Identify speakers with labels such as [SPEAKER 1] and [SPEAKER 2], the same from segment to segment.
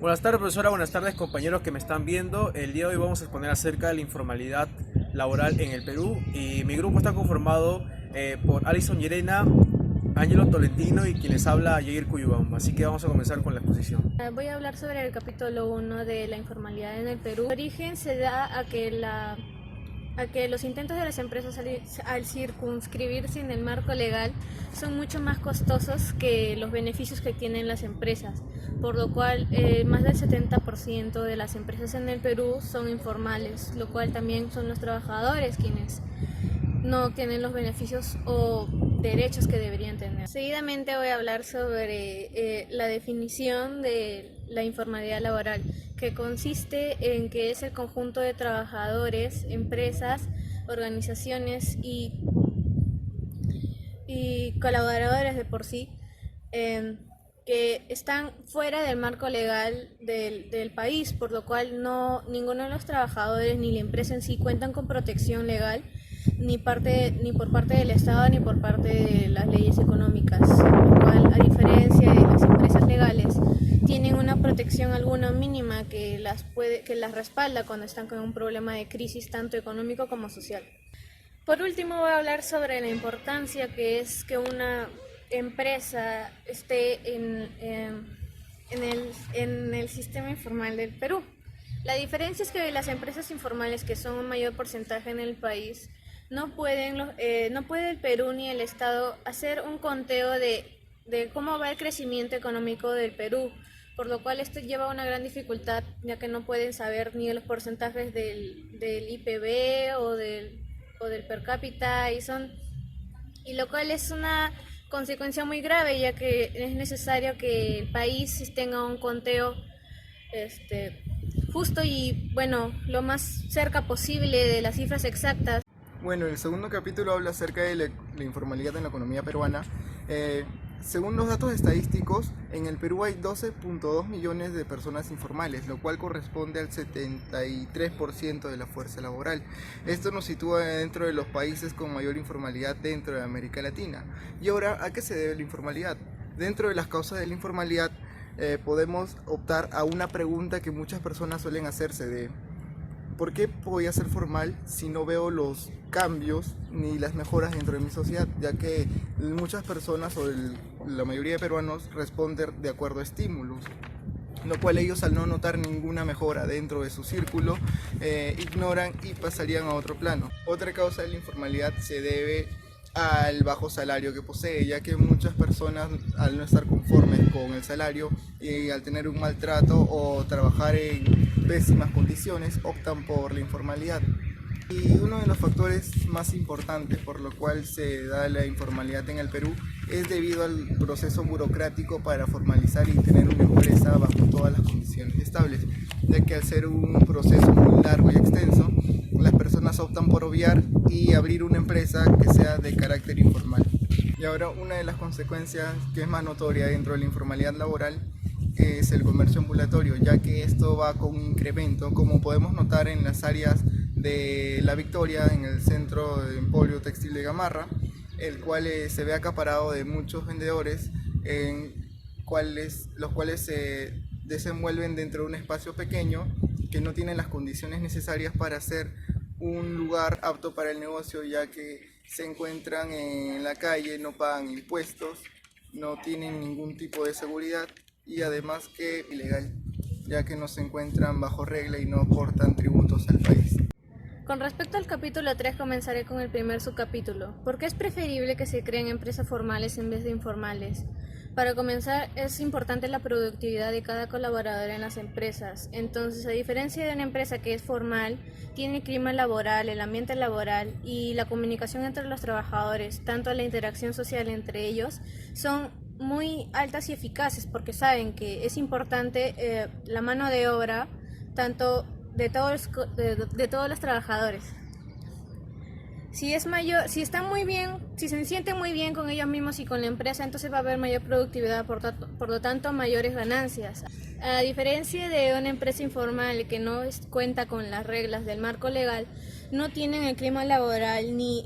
[SPEAKER 1] Buenas tardes, profesora. Buenas tardes, compañeros que me están viendo. El día de hoy vamos a exponer acerca de la informalidad laboral en el Perú. Y mi grupo está conformado por Alison Llerena, Ángelo Tolentino y quien les habla, Yair Cuyubamba. Así que vamos a comenzar con la exposición.
[SPEAKER 2] Voy a hablar sobre el capítulo 1 de la informalidad en el Perú. El origen se da a que los intentos de las empresas al circunscribirse en el marco legal son mucho más costosos que los beneficios que tienen las empresas, por lo cual más del 70% de las empresas en el Perú son informales, lo cual también son los trabajadores quienes no tienen los beneficios o derechos que deberían tener. Seguidamente voy a hablar sobre la definición de la informalidad laboral, que consiste en que es el conjunto de trabajadores, empresas, organizaciones y colaboradores de por sí que están fuera del marco legal del país, por lo cual ninguno de los trabajadores ni la empresa en sí cuentan con protección legal ni por parte del Estado ni por parte de las leyes económicas, lo cual, a diferencia de las empresas legales, tienen una protección alguna mínima que las respalda cuando están con un problema de crisis tanto económico como social. Por último, voy a hablar sobre la importancia que es que una empresa esté en el sistema informal del Perú. La diferencia es que las empresas informales, que son un mayor porcentaje en el país, no puede el Perú ni el Estado hacer un conteo de cómo va el crecimiento económico del Perú, por lo cual esto lleva a una gran dificultad, ya que no pueden saber ni los porcentajes del IPB o del per cápita, y lo cual es una consecuencia muy grave, ya que es necesario que el país tenga un conteo justo y lo más cerca posible de las cifras exactas.
[SPEAKER 3] Bueno, el segundo capítulo habla acerca de la informalidad en la economía peruana. Según los datos estadísticos, en el Perú hay 12.2 millones de personas informales, lo cual corresponde al 73% de la fuerza laboral. Esto nos sitúa dentro de los países con mayor informalidad dentro de América Latina. Y ahora, ¿a qué se debe la informalidad? Dentro de las causas de la informalidad podemos optar a una pregunta que muchas personas suelen hacerse de ¿por qué voy a ser formal si no veo los cambios ni las mejoras dentro de mi sociedad? Ya que muchas personas o la mayoría de peruanos responden de acuerdo a estímulos, lo cual ellos, al no notar ninguna mejora dentro de su círculo, ignoran y pasarían a otro plano. Otra causa de la informalidad se debe al bajo salario que posee, ya que muchas personas, al no estar conformes con el salario y al tener un maltrato o trabajar en pésimas condiciones, optan por la informalidad. Y uno de los factores más importantes por lo cual se da la informalidad en el Perú es debido al proceso burocrático para formalizar y tener una empresa bajo todas las condiciones estables, ya que al ser un proceso muy largo y extenso, las personas optan por obviar y abrir una empresa que sea de carácter informal. Y ahora, una de las consecuencias que es más notoria dentro de la informalidad laboral es el comercio ambulatorio, ya que esto va con un incremento, como podemos notar en las áreas de La Victoria, en el centro de emporio textil de Gamarra, el cual se ve acaparado de muchos vendedores, los cuales se desenvuelven dentro de un espacio pequeño que no tienen las condiciones necesarias para ser un lugar apto para el negocio, ya que se encuentran en la calle, no pagan impuestos, no tienen ningún tipo de seguridad y además que ilegal, ya que no se encuentran bajo regla y no aportan tributos al país.
[SPEAKER 2] Con respecto al capítulo 3, comenzaré con el primer subcapítulo. ¿Por qué es preferible que se creen empresas formales en vez de informales? Para comenzar, es importante la productividad de cada colaborador en las empresas. Entonces, a diferencia de una empresa que es formal, tiene el clima laboral, el ambiente laboral y la comunicación entre los trabajadores, tanto la interacción social entre ellos, son muy altas y eficaces porque saben que es importante la mano de obra, tanto de todos los trabajadores. Si están muy bien, si se sienten muy bien con ellos mismos y con la empresa, entonces va a haber mayor productividad, por lo tanto mayores ganancias. A diferencia de una empresa informal que no cuenta con las reglas del marco legal, no tienen el clima laboral ni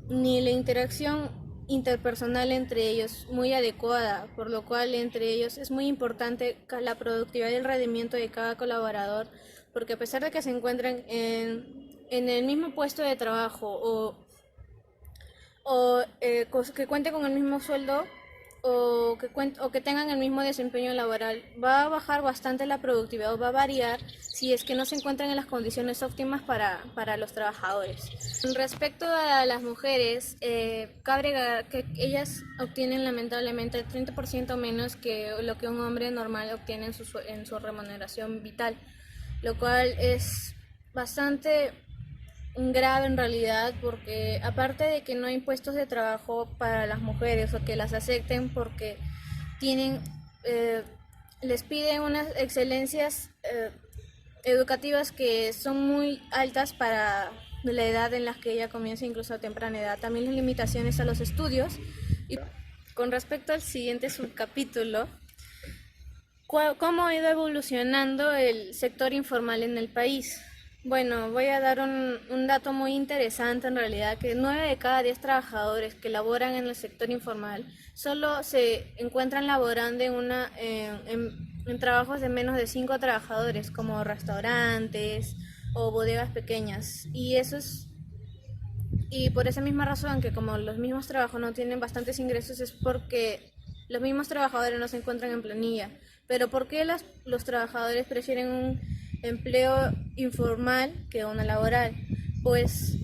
[SPEAKER 2] la interacción interpersonal entre ellos muy adecuada, por lo cual entre ellos es muy importante la productividad y el rendimiento de cada colaborador, porque a pesar de que se encuentren en el mismo puesto de trabajo que cuenten con el mismo sueldo o que tengan el mismo desempeño laboral, va a bajar bastante la productividad o va a variar si es que no se encuentran en las condiciones óptimas para los trabajadores. Respecto a las mujeres, cabe agregar que ellas obtienen lamentablemente el 30% menos que lo que un hombre normal obtiene en su remuneración vital, lo cual es bastante grave en realidad, porque aparte de que no hay puestos de trabajo para las mujeres o que las acepten porque les piden unas excelencias educativas que son muy altas para la edad en la que ella comienza, incluso a temprana edad. También las limitaciones a los estudios. Y con respecto al siguiente subcapítulo, ¿cómo ha ido evolucionando el sector informal en el país? Bueno, voy a dar un dato muy interesante en realidad, que 9 de cada 10 trabajadores que laboran en el sector informal solo se encuentran laborando en trabajos de menos de 5 trabajadores, como restaurantes o bodegas pequeñas. Y por esa misma razón, que como los mismos trabajos no tienen bastantes ingresos, es porque los mismos trabajadores no se encuentran en planilla. Pero ¿por qué los trabajadores prefieren un empleo informal que una laboral? Pues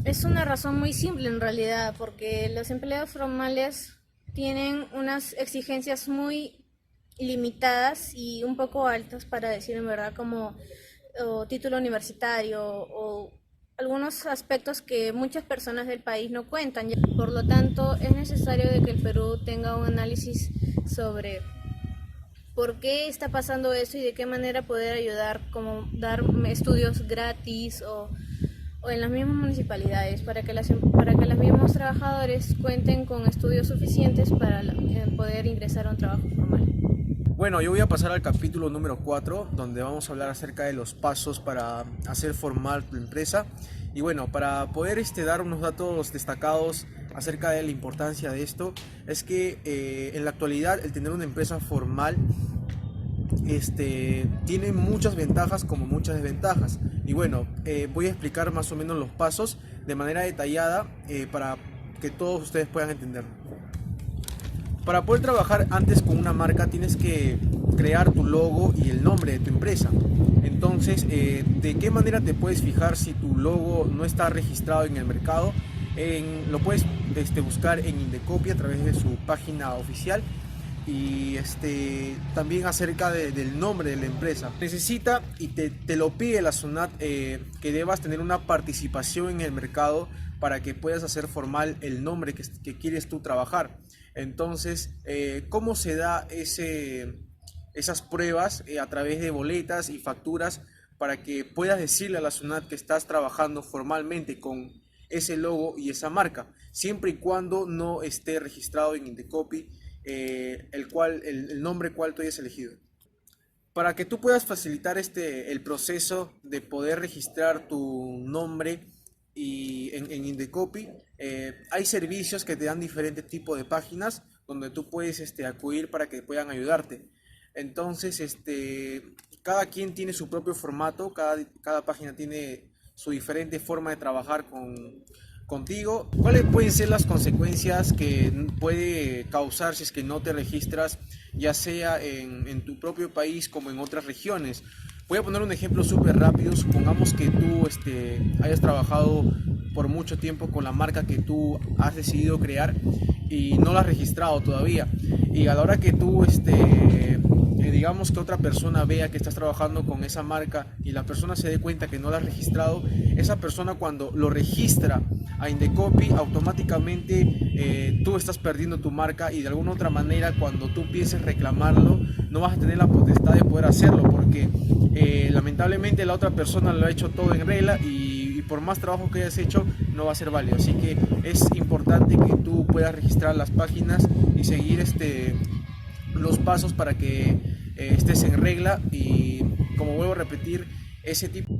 [SPEAKER 2] es una razón muy simple en realidad, porque los empleos formales tienen unas exigencias muy limitadas y un poco altas, para decir en verdad, como título universitario o algunos aspectos que muchas personas del país no cuentan. Por lo tanto, es necesario de que el Perú tenga un análisis sobre por qué está pasando eso y de qué manera poder ayudar, como dar estudios gratis o en las mismas municipalidades para que los mismos trabajadores cuenten con estudios suficientes para poder ingresar a un trabajo formal.
[SPEAKER 1] Bueno, yo voy a pasar al capítulo número 4, donde vamos a hablar acerca de los pasos para hacer formal tu empresa. Y bueno, para poder dar unos datos destacados acerca de la importancia de esto, es que en la actualidad el tener una empresa formal tiene muchas ventajas como muchas desventajas. Y bueno, voy a explicar más o menos los pasos de manera detallada para que todos ustedes puedan entenderlo. Para poder trabajar antes con una marca tienes que crear tu logo y el nombre de tu empresa. Entonces, ¿de qué manera te puedes fijar si tu logo no está registrado en el mercado? Lo puedes buscar en Indecopy a través de su página oficial, y también acerca del nombre de la empresa. Necesita y te lo pide la SUNAT que debas tener una participación en el mercado para que puedas hacer formal el nombre que quieres tú trabajar. Entonces, ¿cómo se da esas pruebas? A través de boletas y facturas, para que puedas decirle a la SUNAT que estás trabajando formalmente con ese logo y esa marca, siempre y cuando no esté registrado en Indecopy el nombre cual tú hayas elegido. Para que tú puedas facilitar el proceso de poder registrar tu nombre en Indecopy, hay servicios que te dan diferentes tipos de páginas donde tú puedes acudir para que puedan ayudarte. Entonces, cada quien tiene su propio formato, cada página tiene su diferente forma de trabajar contigo. ¿Cuáles pueden ser las consecuencias que puede causar si es que no te registras, ya sea en tu propio país como en otras regiones? Voy a poner un ejemplo súper rápido. Supongamos que tú hayas trabajado por mucho tiempo con la marca que tú has decidido crear y no la has registrado todavía, y a la hora que tú digamos que otra persona vea que estás trabajando con esa marca y la persona se dé cuenta que no la has registrado, esa persona, cuando lo registra a Indecopy, automáticamente tú estás perdiendo tu marca, y de alguna otra manera, cuando tú pienses reclamarlo, no vas a tener la potestad de poder hacerlo, porque lamentablemente la otra persona lo ha hecho todo en regla, y por más trabajo que hayas hecho no va a ser válido. Así que es importante que tú puedas registrar las páginas y seguir los pasos para que estés en regla. Y como vuelvo a repetir, ese tipo